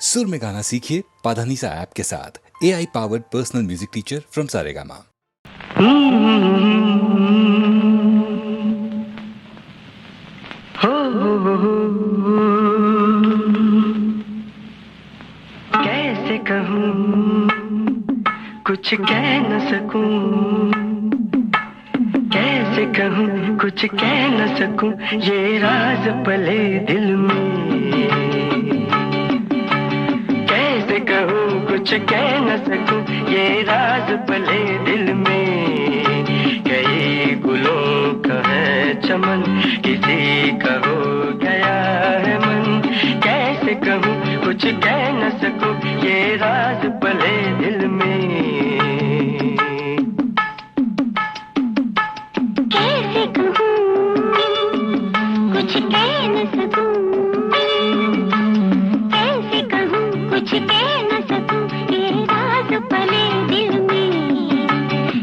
सुर में गाना सीखिए पाधानीसा ऐप के साथ। AI powered personal music teacher from Saregama. कैसे कहूँ कुछ कह न सकूं, कैसे कहूँ कुछ कह न सकूं, ये राज पले दिल में। कैसे कहूँ कुछ कह न सकूं, ये राज पले दिल में। कई गुलों का है चमन, किसी का हो गया है मन। कैसे कहूँ कुछ कह न सकूं, ये राज पले दिल में। कैसे कहूँ कुछ कह न सकूं, कैसे कहूँ कुछ कह न सकूं, ये राज पले दिल में।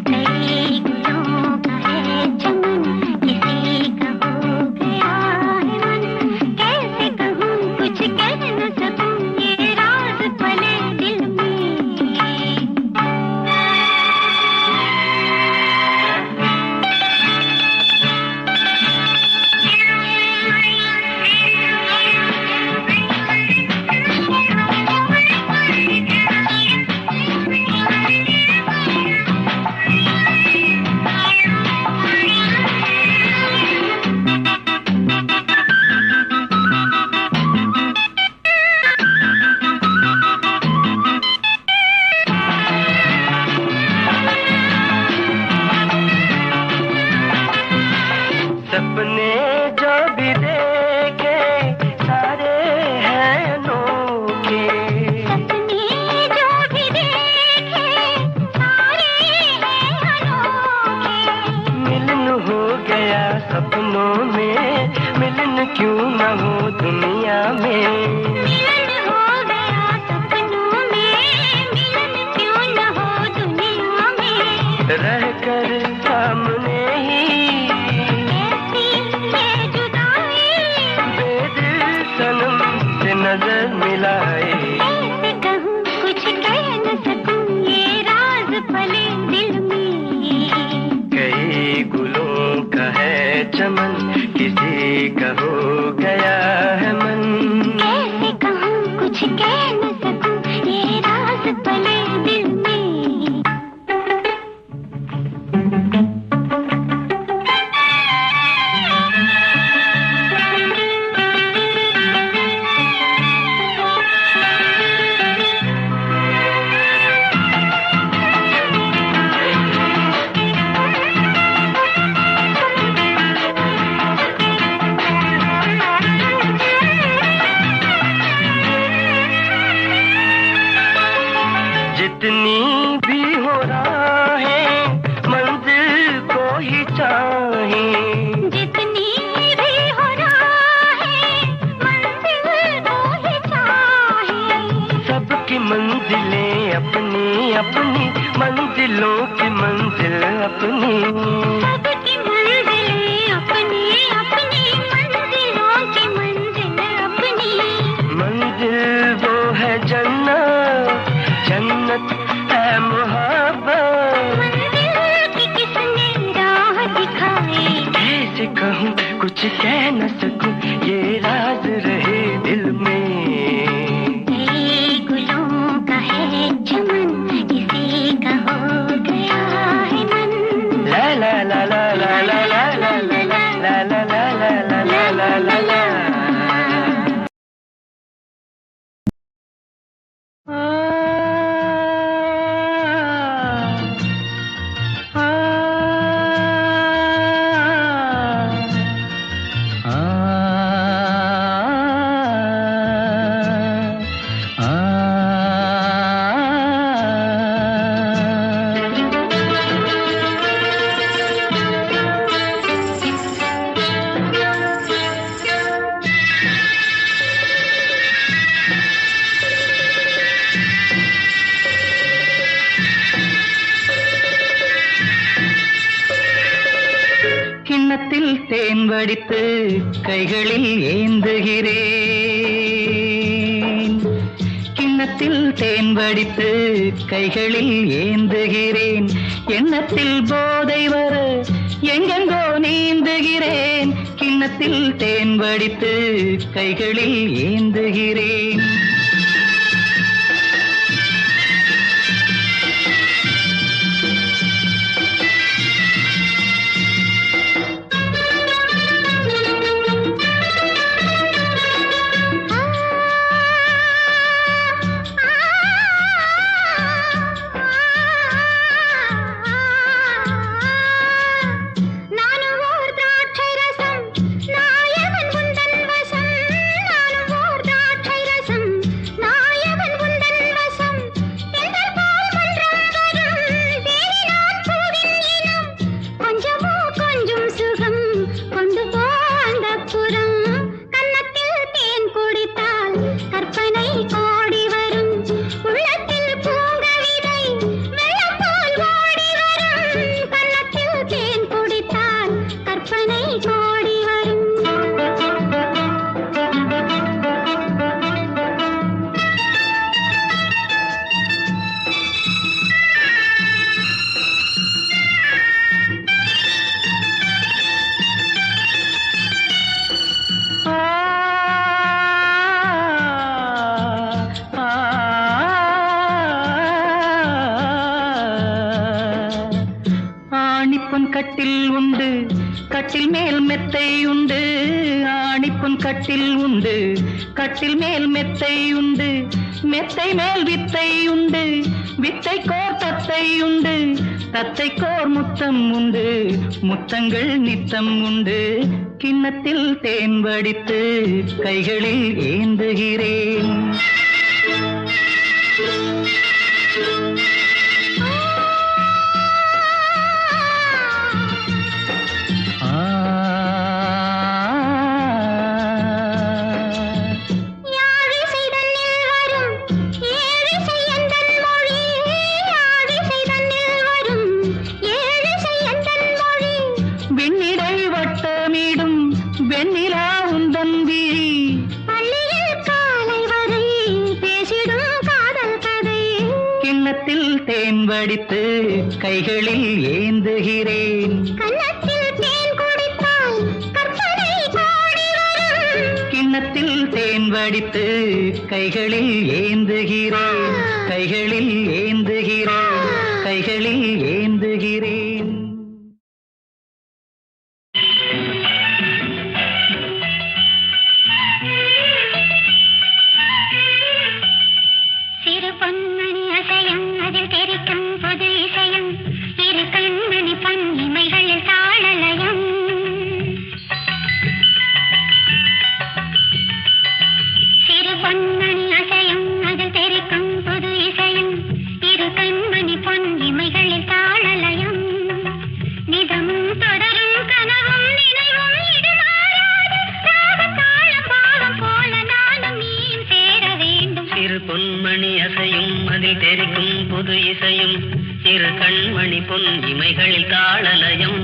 कई गुलों का है चमन, किसी का हो गया है मन। कैसे कहूँ कुछ कह न सकूं, ये राज पले दिल में। सपने जो भी देखे सारे हैं अनोखे। सपने जो भी देखे सारे हैं अनोखे। मिलन हो गया सपनों में, मिलन क्यों न हो दुनिया में। मिलन हो गया सपनों में, मिलन क्यों न हो दुनिया में। रहकर सामने ही कैसी ये जुदाई, बेदिल सनम से नजर मिलाए। कैसे कहूँ कुछ कह न सकूं, ये राज पले दिल में। कई गुलों का है चमन, किसी का हो गया है मन। कैसे कहूँ कुछ कह न सकूं, ये राज पले दिल में। जितनी भी हो राहें मंजिल को ही चाहें। जितनी भी हो राहें मंजिल को ही चाहे। सबकी मंजिलें अपनी अपनी, मंजिलों की मंजिल अपनी। सबकी मंजिलें अपनी अपनी, मंजिलों की मंजिल अपनी। मंजिल वो है जन्नत, जन्नत है मोहब्बत। मंजिल की किसने राह दिखाई। कैसे कहूँ कुछ कह न सकूं, ये राज रहे दिल में। कई गुलों का है चमन, किसी का हो गया है मन। ला ला ला ला ला ला ला ला ला ला ला ला ला ला ला ला। கிண்ணத்தில் தேன் வடித்து கைகளில் ஏந்துகிறேன். கிண்ணத்தில் தேன் வடித்து கைகளில் ஏந்துகிறேன். எண்ணத்தில் போதை வர எங்கெங்கோ நீந்துகிறேன். கிண்ணத்தில் தேன் வடித்து கைகளில் ஏந்துகிறேன். கட்டில் உண்டு, கட்டில் மேல் மெத்தை உண்டு. ஆணிப்புன் கட்டில் உண்டு, கட்டில் மேல் மெத்தை உண்டு. மெத்தை மேல் வித்தை உண்டு, வித்தை கோர் தத்தை உண்டு. தத்தை கோர் முத்தம் உண்டு, முத்தங்கள் நித்தம் உண்டு. கிண்ணத்தில் தேன் வடித்து கைகளில் ஏந்துகிறேன். தேன் வடித்து கைகளில் ஏந்துகிறேன். கன்னத்தில் தேன் குடித்தால் கற்பனை கோடி வரும். கிண்ணத்தில் தேன் வடித்து கைகளில் ஏந்துகிறேன். கைகளில் ஏந்துகிறேன். கைகளில் ஏந்துகிறேன். சிறு பொன்மணி அசையும் அதில் தெரிக்கும் புது இசையும். இரு கண்மணி பொன் இமைகளில் தாளலயம். சிறு பொன்மணி அசையும் அதில் தெரிக்கும் புது இசையும். இரு கண்மணி பொன் இமைகளில் தாளலயம். நிதமும் தொடரும் கனவும் நினைவும் இடமாறாது. தாளம் பாவம் போல நானும் நீயும் சேர வேண்டும். சிறு பொன்மணி அசையும் அதில் தெரிக்கும் புது இசையும். இரு கண்மணி பொன் இமைகளில் தாளலயம்.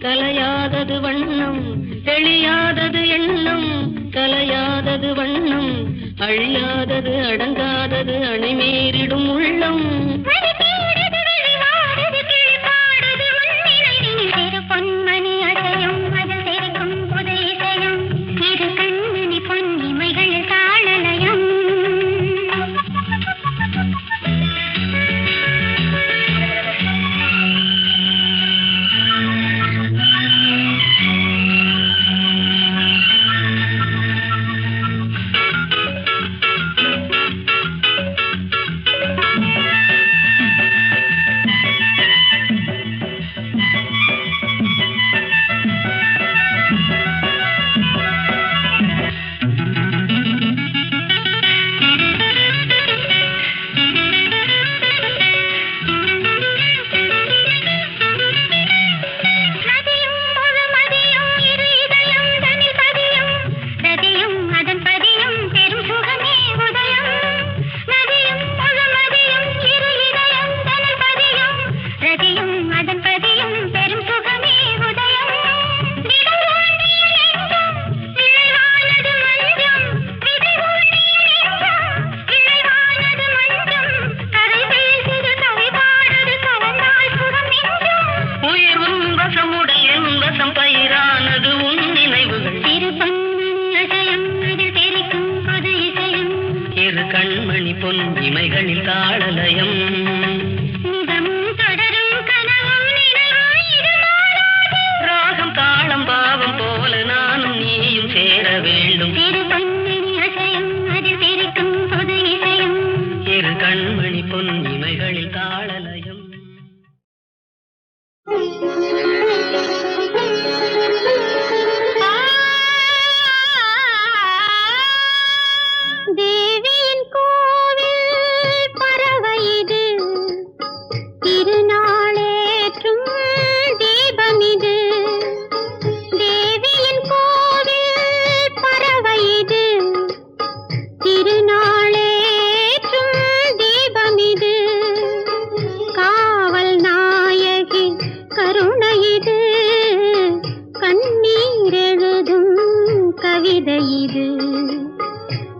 கலையாதது வண்ணம், தெளியாதது எண்ணம், கலையாதது வண்ணம், அழியாதது அடங்காதது அணைமீறிடும் உள்ளம். பொன்மணி அசையும் அதில் தெரிக்கும் புது இசையும். இரு கண்மணி பொன் இமைகள் தாளலயம். இமைகளில் தாளலயம் நிதமும் தொடரும் கனவும் நினைவும் இது மாறாது. ராகம் தாளம் பாவம் போல நானும் நீயும் சேர வேண்டும் திரு பொன்னின் அசையும் அதில் சிரிக்கும் புது இசையும் இரு கண்மணி பொன் இமைகளில் தாளலயம் தேவியின் கோவில் பறவை இது திருநாளேற்றும் தீபம் இது. தேவியின் கோவில் பறவை இது திருநாளேற்றும் தீபம் இது. காவல் நாயகி கருணை இது கண்ணீர் எழுதும் கவிதை இது.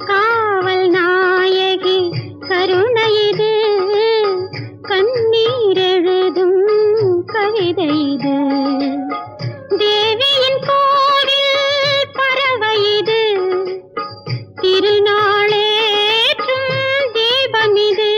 காவல் நாயகி கருணை இது கண்ணீர் எழுதும் கவிதை இது. தேவியின் கோவில் பறவை இது திருநாளேற்றும் தீபம் இது.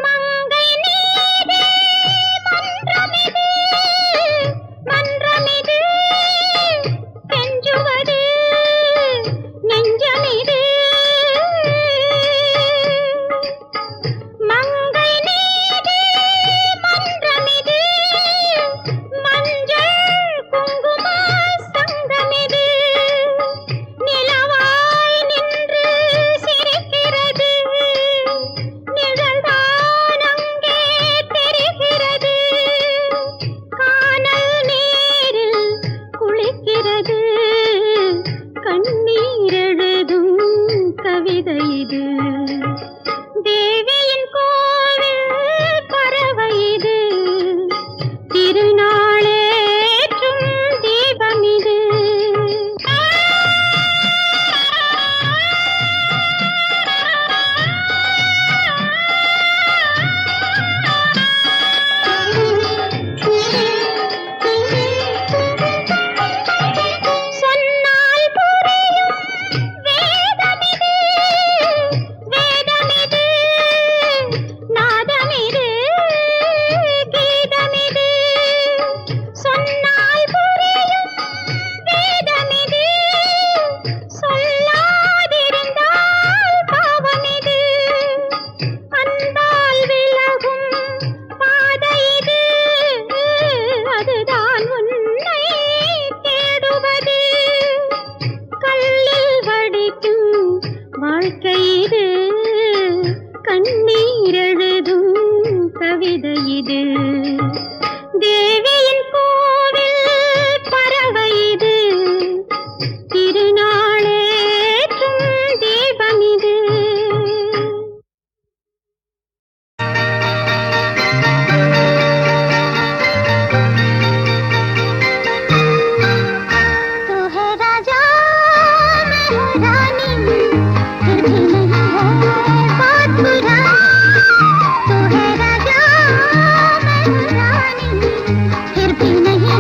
மங்கை நீரே மன்றமிது மன்றமிது கெஞ்சுவது நெஞ்சமிது. மங்கை நீரே மன்றமிது மஞ்சள் குங்கும சங்கமிது. நிலவாய் நின்று சிரிக்கிறது நிழல்தான் அங்கே தெரிகிறது. கானல் நீரில் குளிக்கிறது கண்ணீர் எழுதும் கவிதை இது. தேவியின் கோவில் பறவை இது திருநாளேற்றும் தீபம் இது. சொன்னால் புரியும் வேதமிது வேதமிது நாதமிது கீதமிது. சொன்னால் புரியும் வேதமிது சொல்லாதிருந்தால் பாவமிது. அன்பால் விலகும் பாதை இது அதுதான் உன்னை தேடுவது. கல்லில் வடிக்கும் வாழ்க்கை இது கண்ணீர் எழுதும் கவிதை இது. தேவியின் கோவில் பறவை இது திருநாளேற்றும் தீபம் இது. तू है राजा मैं हूँ रानी फिर भी नहीं है बात पुरानी. तू है राजा मैं हूँ रानी फिर भी नहीं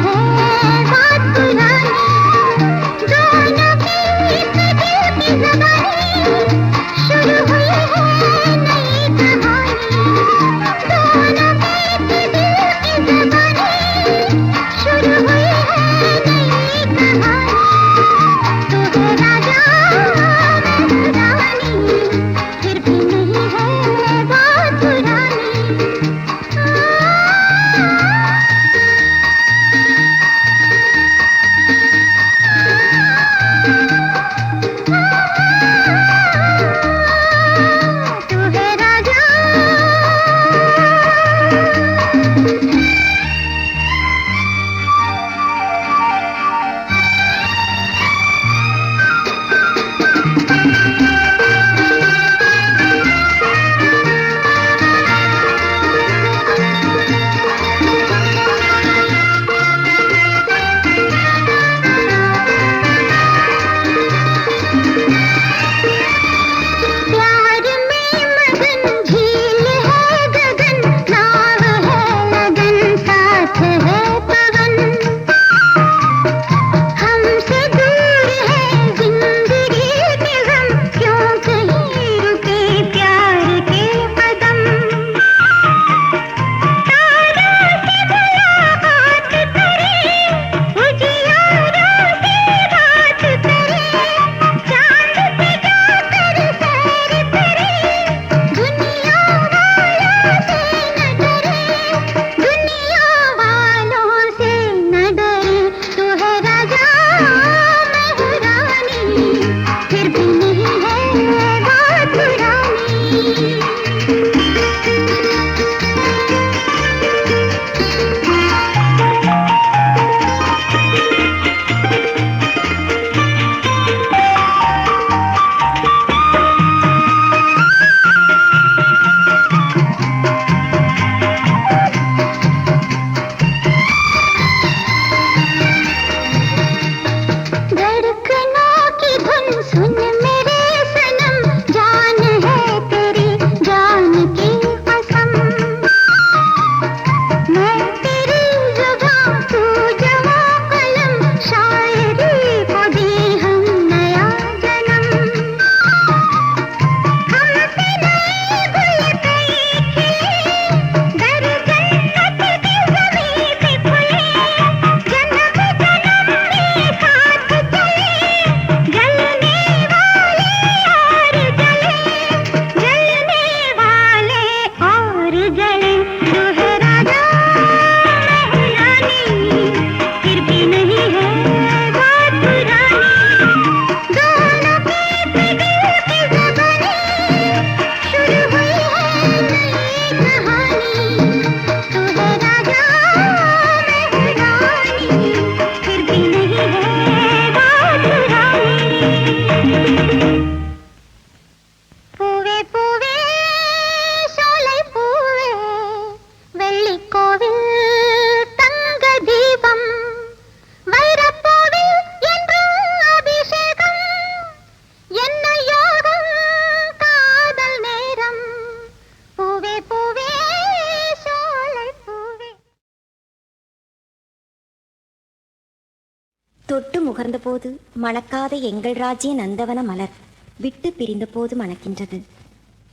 தொட்டு முகர்ந்தபோது மணக்காத எங்கள் ராஜ்ய நந்தவன மலர் விட்டு பிரிந்தபோது மணக்கின்றது.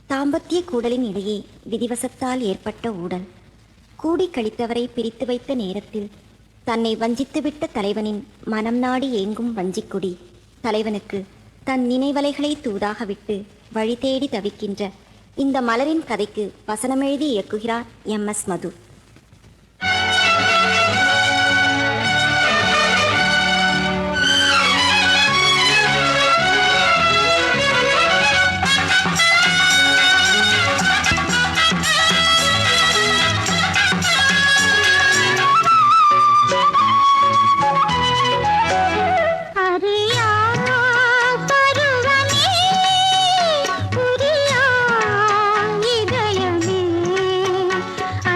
தாம்பத்திய கூடலின் இடையே விதிவசத்தால் ஏற்பட்ட ஊடல். கூடி கழித்தவரை பிரித்து வைத்த நேரத்தில் தன்னை வஞ்சித்துவிட்ட தலைவனின் மனம் நாடி ஏங்கும் வஞ்சிக்குடி தலைவனுக்கு தன் நினைவலைகளை தூதாக விட்டு வழி தேடி தவிக்கின்ற இந்த மலரின் கதைக்கு வசனமெழுதி இயக்குகிறார் MS மது.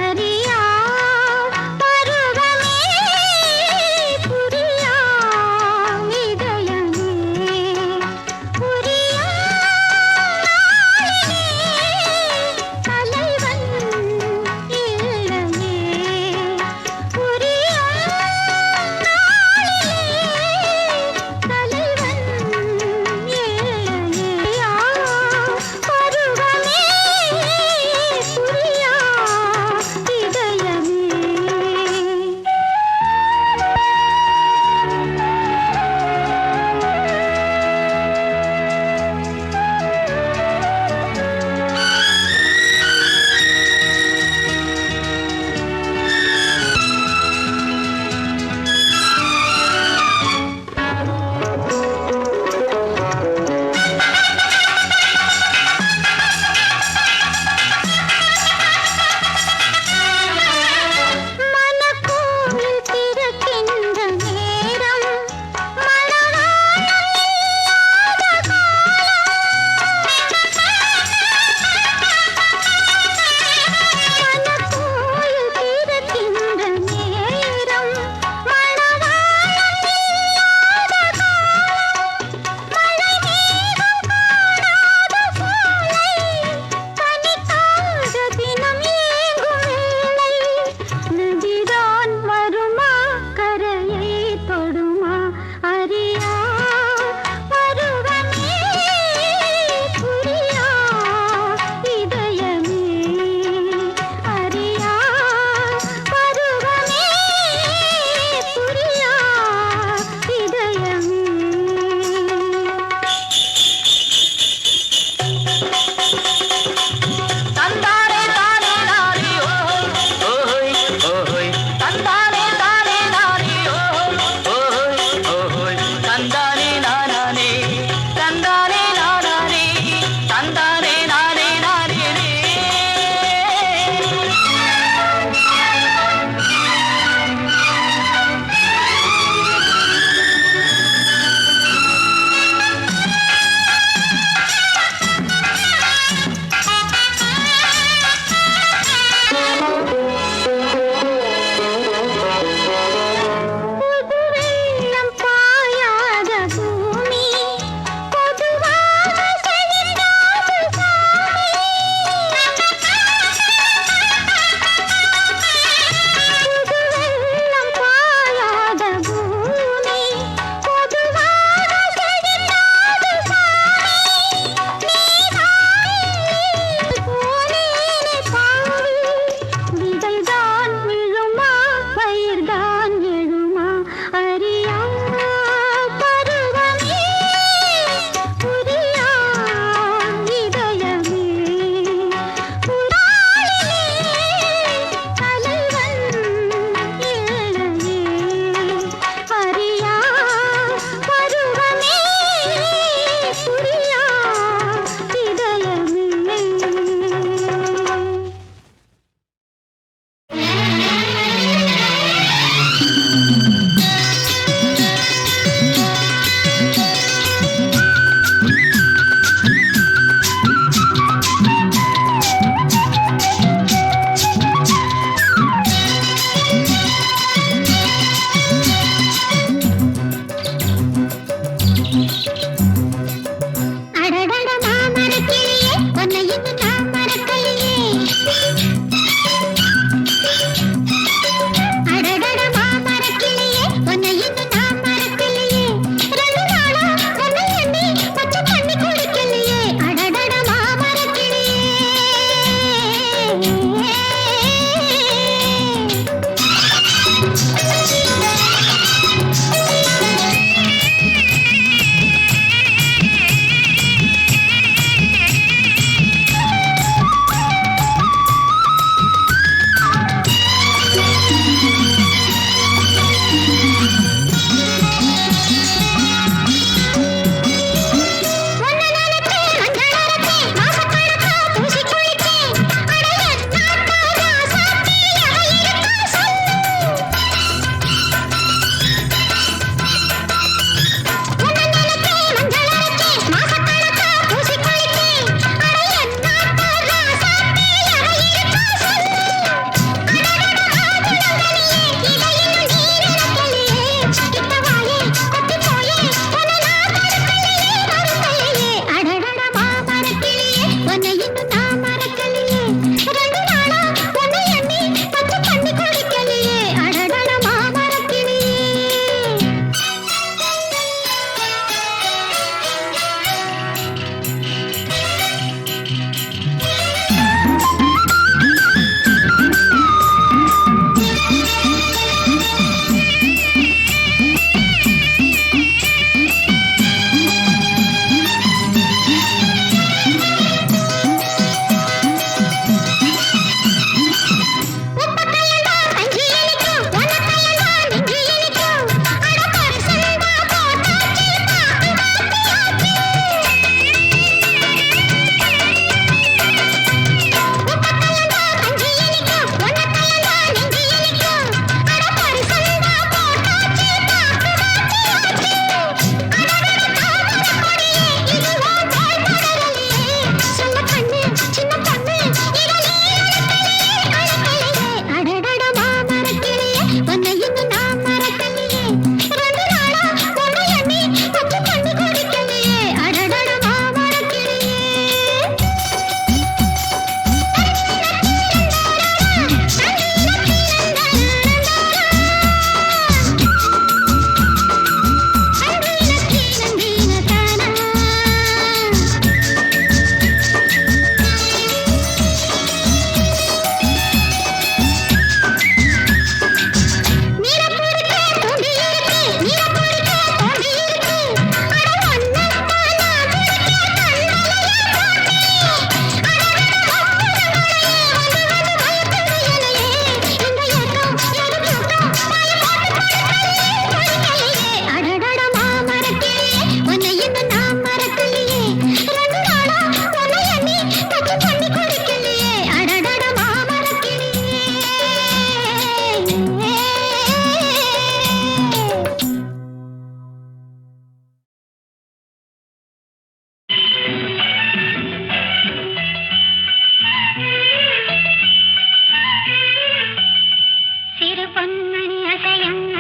அறியா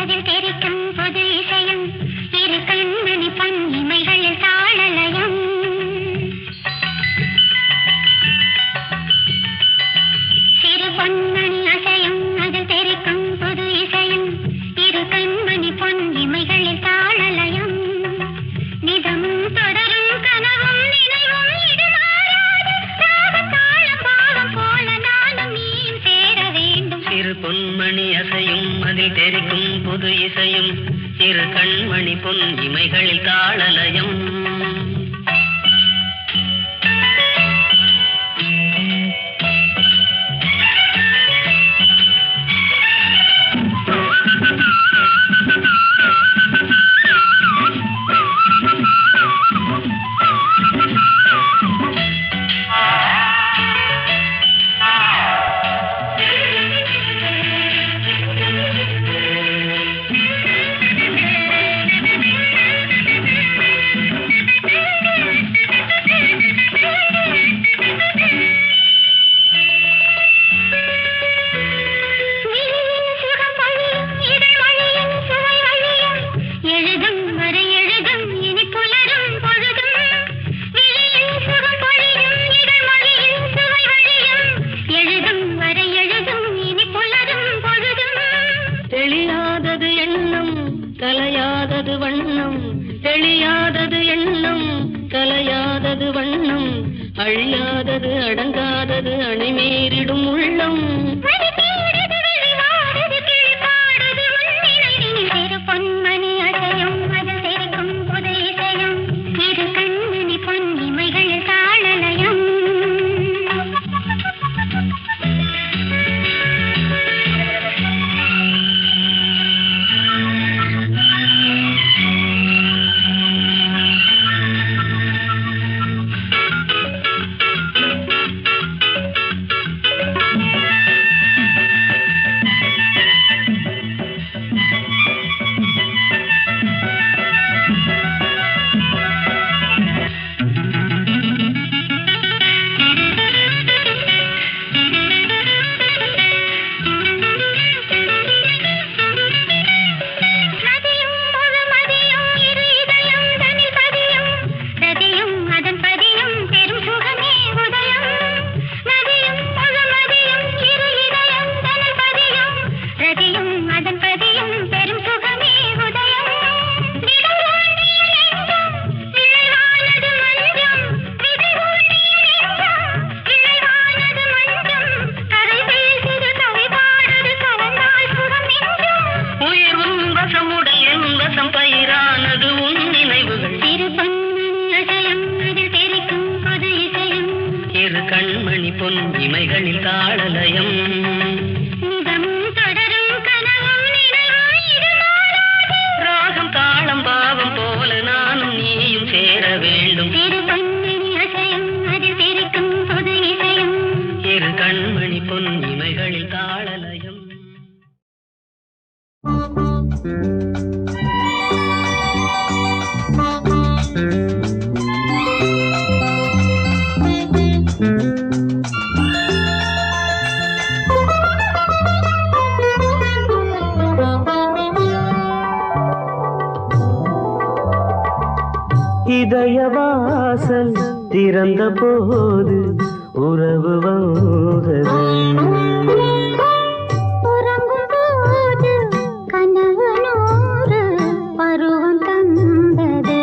அதில் தெரிக்கும் பொது இசையும் இரு கண்மணி பொன் இமைகளில் தாளலயம். சிறு பொன்மணி அசையும் அதில் தெரிக்கும் பொது இசையும் இரு கண்மணி பொன் இமைகளில் தாளலயம். நிதமும் தொடரும் கனவும் நினைவும் இது மாறாது தாளம் பாவம் போல நானும் நீயும் சேர வேண்டும். சிறு பொன்மணி அசையும் அதில் தெரிக்கும் புது இசையும் இரு கண்மணி பொன் இமைகளில் தாளலயம். கலையாதது வண்ணம் தெளியாதது எண்ணம் கலையாதது வண்ணம் அழியாதது அடங்காதது அணிமேறிடும் உள்ளம். பொன்மணி அசையும் அதில் தெரிக்கும் புது இசையும் இரு கண்மணி பொன் இமைகளில் தாளலயம். கண்மணி பொன் இமைகளில் தாளலயம். ராகம் தாளம் பாவம் போல நானும் நீயும் சேர வேண்டும். இரு கண்மணி பொன் இமைகளில் தாளலயம். இதயவாசல் திறந்த போது உறவு வந்தது. உறங்கும் போது கனவு நூறு பருவம் தந்தது.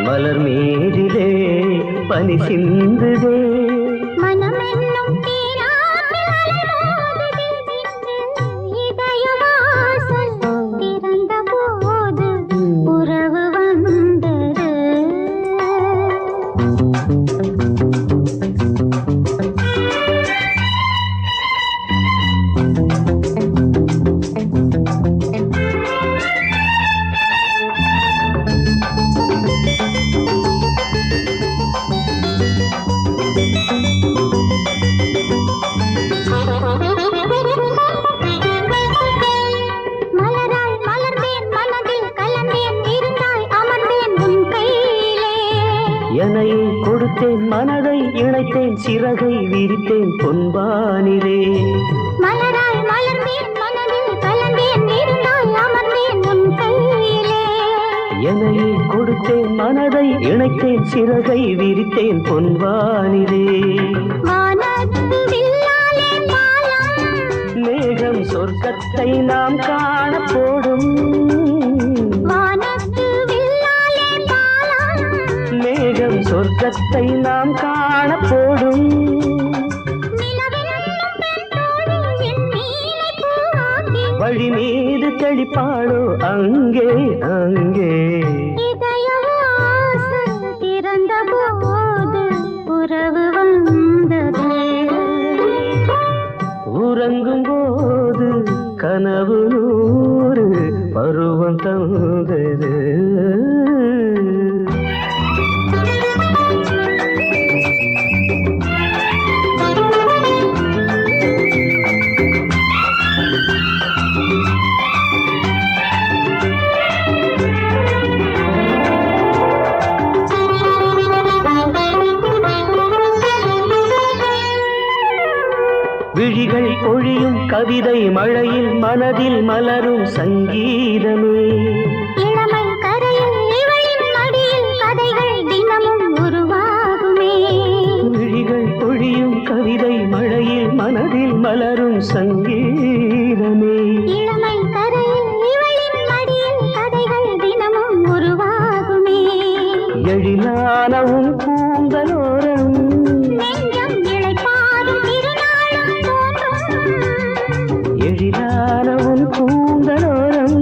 மலர் மீதிலே பனி சிந்துதே. மனம் என்னும் இதயவாசல் திறந்த போது உறவு வந்தது. மலராய் மலர்ந்தேன் மனதில் கலந்தேன் இருந்தாய் அமர்ந்தேன் உன் கையிலே. எனையை கொடுத்தேன் மனதை இணைத்தேன் சிறகை விரித்தேன் பொன்பானிலே. மலராய் மலர்ந்தேன் மனதில் கலந்தேன் மனதை இணைத்தேன், சிறகை விரித்தேன் பொன்வானிலே. வானத்து வில்லாலே பாலம், மேகம் சொர்க்கத்தை நாம் காண போடும். வானத்து வில்லாலே பாலம், மேகம் சொர்க்கத்தை நாம் காண போடும். நிலவென்னும் பெண்ணோடு என் நீலை பூவாக்கி, வழி மீது தெளிப்பாளோ அங்கே அங்கே. இதயவாசல் திறந்த போது உறவு வந்தது. உறங்கும் போது கனவு நூறு பருவம் தந்தது. விழிகள் பொழியும் கவிதை மழையில் மனதில் மலரும் சங்கீதமே. இளமை கரையில் இவளின் மடியில் கதைகள் தினமும் உருவாகுமே. விழிகள் பொழியும் கவிதை மழையில் மனதில் மலரும் சங்கீதமே. இளமை கரையில் இவளின் மடியில் கதைகள் தினமும் உருவாகுமே. எழிலானவும் பூங்கலோரம் நெஞ்சம் இளைப்பாறும் திருநாளும் தோன்றும். எழிலானவும் பூங்கலோரம்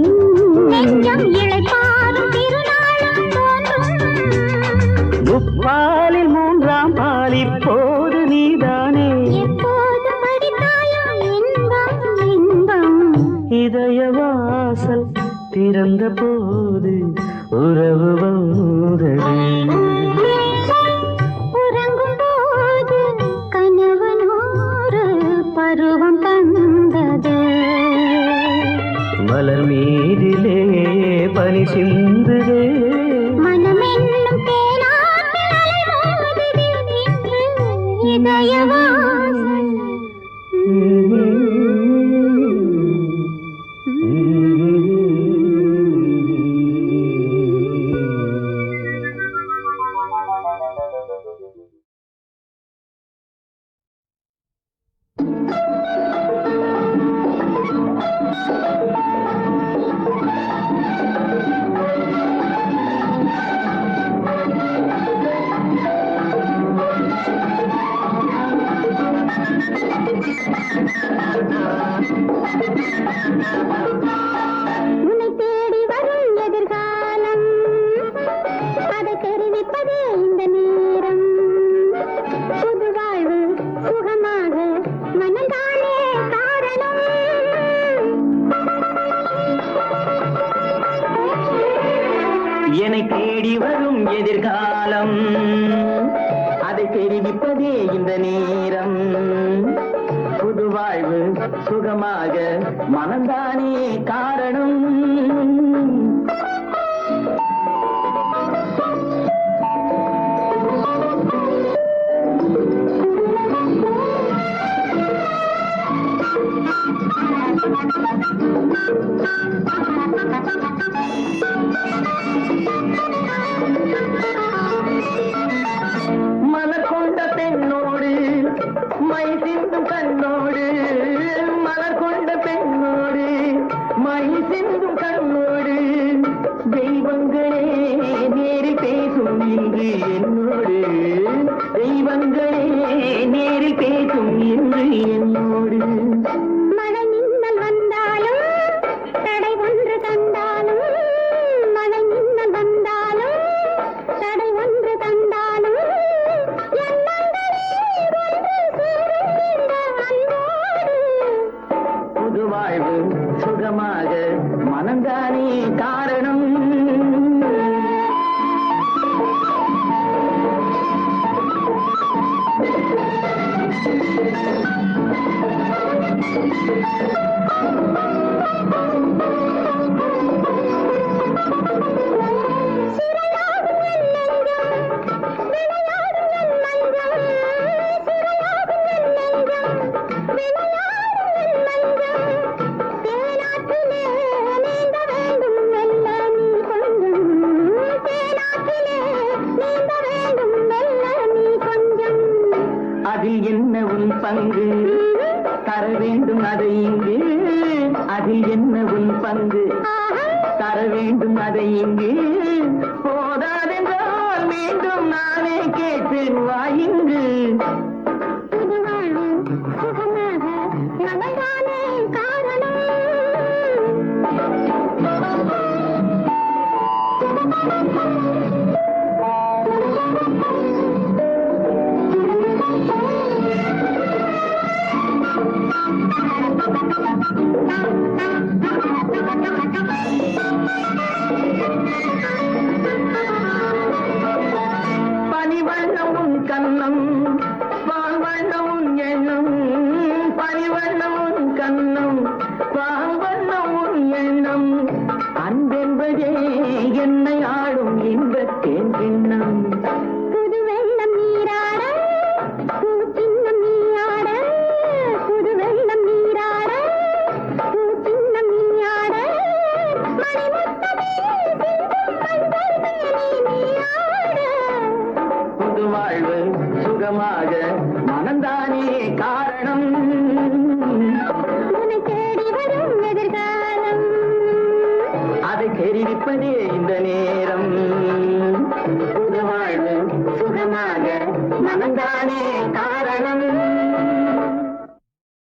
நெஞ்சம் இளைப்பாறும் திருநாளும் தோன்றும். முப்பாலில் மூன்றாம் பால் இப்போது நீதானே. எப்போது படித்தாலும் இன்பம் இன்பம். இதயவாசல் திறந்த போது உறவு வந்தது. உறங்கும் போது கனவு நூறு பருவம் தந்தது. மலர் மீதிலே பனி சிந்துதே. மனமென்னும் தேனாற்றில் அலைமோதுதே இன்று இதயவாசல். உன்னை தேடி வரும் எதிர்காலம், அதை தெரிவிப்பதே இந்த நேரம். புது வாழ்வு சுகமாக மனந்தானே காரணம். என்னை தேடி வரும் எதிர்காலம், அதை தெரிவிப்பதே இந்த நேரம். புது வாழ்வு சுகமாக மனந்தானே காரணம். மலர் கொண்ட பெண்ணோடு மை சிந்தும் கண்ணோடு, மலர் கொண்ட பெண்ணோடு மை சிந்தும் கண்ணோடு, தெய்வங்களே நேரில் பேசும் இன்று என்னோடு. தெய்வங்களே நேரில் பேசும் இன்று என்னோடு. மழை மின்னல் வந்தாலும் தடை ஒன்று தந்தாலும், மழை மின்னல் வந்தாலும் தடை ஒன்று தந்தாலும், எண்ணங்களே ஒன்று சேரும் இந்த அன்போடு. புது வாழ்வு சுகமாக மனந்தானே காரணம். சிறையாகும் என் நெஞ்சம், விளையாடும் என் மஞ்சம். சிறையாகும் என் நெஞ்சம், விளையாடும் என் மஞ்சம். தேனாற்றிலே நீந்த வேண்டும் வெல்ல நீ கொஞ்சம். தேனாற்றிலே அதில் என்ன உன் பங்கு தர வேண்டும் அதை இங்கு போதாதென்றால் மீண்டும் நானே கேட்டேன் வாயிங்கு